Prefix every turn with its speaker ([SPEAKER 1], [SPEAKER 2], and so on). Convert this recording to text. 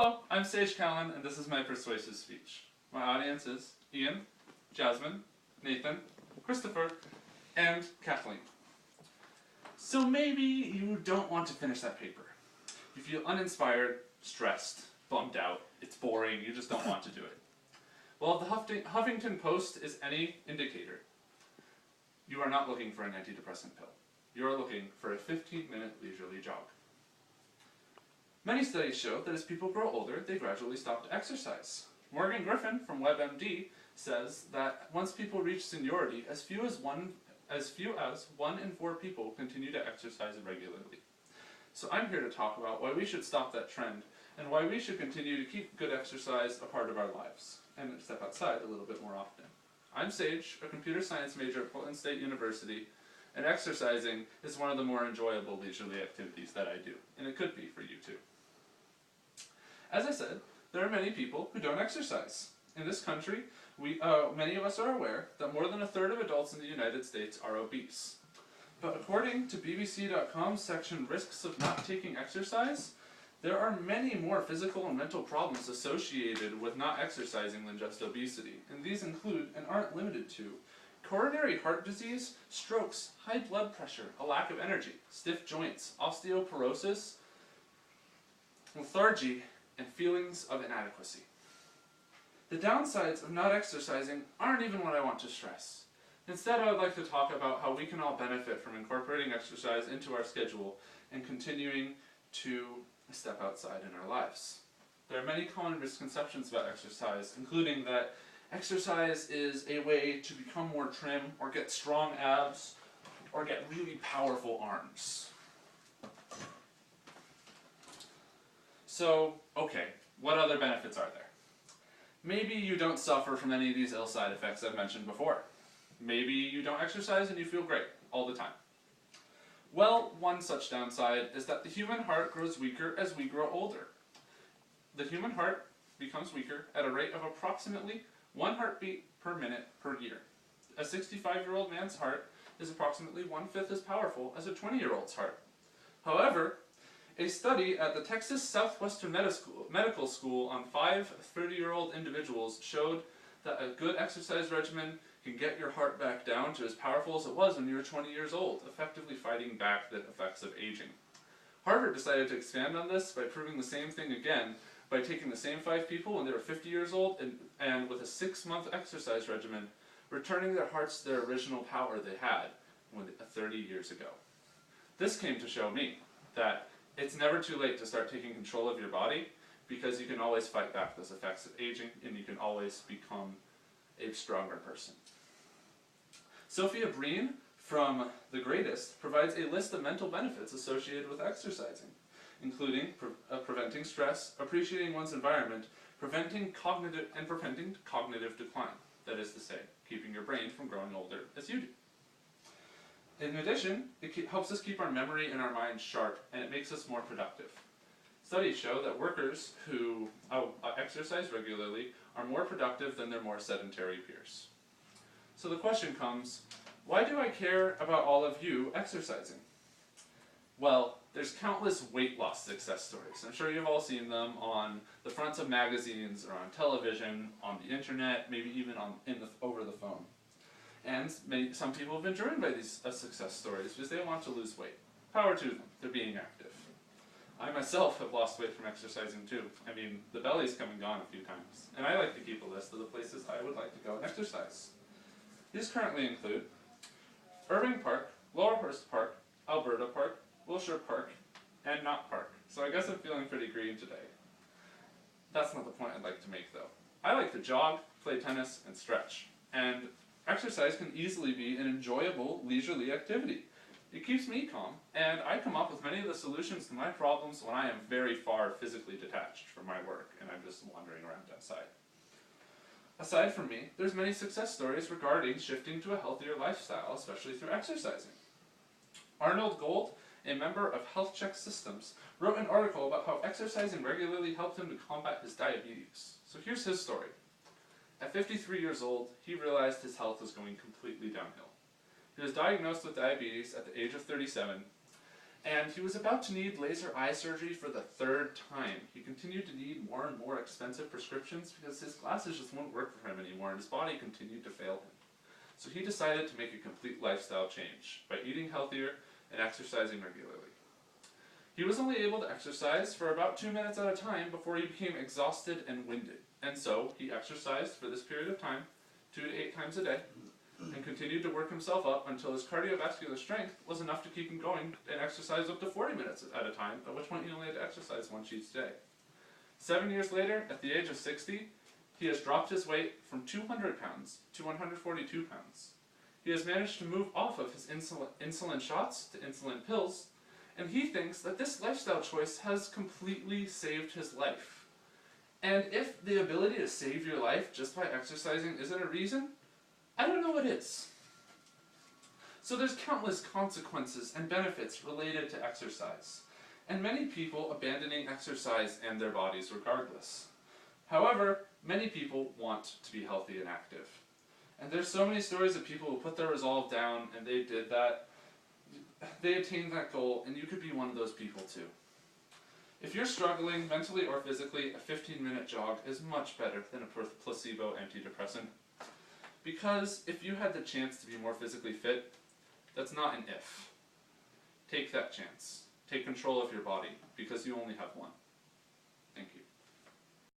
[SPEAKER 1] Hello, I'm Sage Callan, and this is my persuasive speech. My audience is Ian, Jasmine, Nathan, Christopher, and Kathleen. So maybe you don't want to finish that paper. You feel uninspired, stressed, bummed out, it's boring, you just don't want to do it. Well, if the Huffington Post is any indicator, you are not looking for an antidepressant pill. You are looking for a 15-minute leisurely jog. Many studies show that as people grow older, they gradually stop to exercise. Morgan Griffin from WebMD says that once people reach seniority, as few as 1 in 4 people continue to exercise regularly. So I'm here to talk about why we should stop that trend and why we should continue to keep good exercise a part of our lives and step outside a little bit more often. I'm Sage, a computer science major at Portland State University, and exercising is one of the more enjoyable leisurely activities that I do, and it could be for you too. As I said, there are many people who don't exercise. In this country, many of us are aware that more than a third of adults in the United States are obese. But according to BBC.com's section Risks of Not Taking Exercise, there are many more physical and mental problems associated with not exercising than just obesity, and these include, and aren't limited to, coronary heart disease, strokes, high blood pressure, a lack of energy, stiff joints, osteoporosis, lethargy, and feelings of inadequacy. The downsides of not exercising aren't even what I want to stress. Instead, I would like to talk about how we can all benefit from incorporating exercise into our schedule and continuing to step outside in our lives. There are many common misconceptions about exercise, including that exercise is a way to become more trim, or get strong abs, or get really powerful arms. So, okay, what other benefits are there? Maybe you don't suffer from any of these ill side effects I've mentioned before. Maybe you don't exercise and you feel great all the time. Well, one such downside is that the human heart grows weaker as we grow older. The human heart becomes weaker at a rate of approximately 1 heartbeat per minute per year. A 65-year-old man's heart is approximately 1/5 as powerful as a 20-year-old's heart. However, a study at the Texas Southwestern Medical School on 5 30-year-old individuals showed that a good exercise regimen can get your heart back down to as powerful as it was when you were 20 years old, effectively fighting back the effects of aging. Harvard decided to expand on this by proving the same thing again by taking the same 5 people when they were 50 years old and with a 6-month exercise regimen, returning their hearts to their original power they had 30 years ago. This came to show me that it's never too late to start taking control of your body, because you can always fight back those effects of aging and you can always become a stronger person. Sophia Breen from The Greatest provides a list of mental benefits associated with exercising, including preventing stress, appreciating one's environment, preventing cognitive decline. That is to say, keeping your brain from growing older as you do. In addition, it helps us keep our memory and our mind sharp, and it makes us more productive. Studies show that workers who exercise regularly are more productive than their more sedentary peers. So the question comes, why do I care about all of you exercising? Well, there's countless weight loss success stories. I'm sure you've all seen them on the fronts of magazines or on television, on the internet, maybe even over the phone. And some people have been driven by these success stories because they want to lose weight. Power to them, they're being active. I myself have lost weight from exercising too. I mean, the belly's come and gone a few times. And I like to keep a list of the places I would like to go and exercise. These currently include Irving Park, Lower Horst Park, Alberta Park, Wilshire Park, and Knott Park. So I guess I'm feeling pretty green today. That's not the point I'd like to make though. I like to jog, play tennis, and stretch. And exercise can easily be an enjoyable, leisurely activity. It keeps me calm, and I come up with many of the solutions to my problems when I am very far physically detached from my work and I'm just wandering around outside. Aside from me, there's many success stories regarding shifting to a healthier lifestyle, especially through exercising. Arnold Gold, a member of Health Check Systems, wrote an article about how exercising regularly helped him to combat his diabetes. So here's his story. At 53 years old, he realized his health was going completely downhill. He was diagnosed with diabetes at the age of 37, And he was about to need laser eye surgery for the third time. He continued to need more and more expensive prescriptions because his glasses just wouldn't work for him anymore and his body continued to fail him. So he decided to make a complete lifestyle change by eating healthier and exercising regularly. He was only able to exercise for about 2 minutes at a time before he became exhausted and winded. And so he exercised for this period of time, 2 to 8 times a day, and continued to work himself up until his cardiovascular strength was enough to keep him going and exercise up to 40 minutes at a time, at which point he only had to exercise once each day. 7 years later, at the age of 60, he has dropped his weight from 200 pounds to 142 pounds. He has managed to move off of his insulin shots to insulin pills, and he thinks that this lifestyle choice has completely saved his life. And if the ability to save your life just by exercising isn't a reason, I don't know what is. So there's countless consequences and benefits related to exercise, and many people abandoning exercise and their bodies regardless. However, many people want to be healthy and active. And there's so many stories of people who put their resolve down and they did that, they attained that goal, and you could be one of those people too. If you're struggling mentally or physically, a 15-minute jog is much better than a placebo antidepressant. Because if you had the chance to be more physically fit, that's not an if. Take that chance. Take control of your body, because you only have one. Thank you.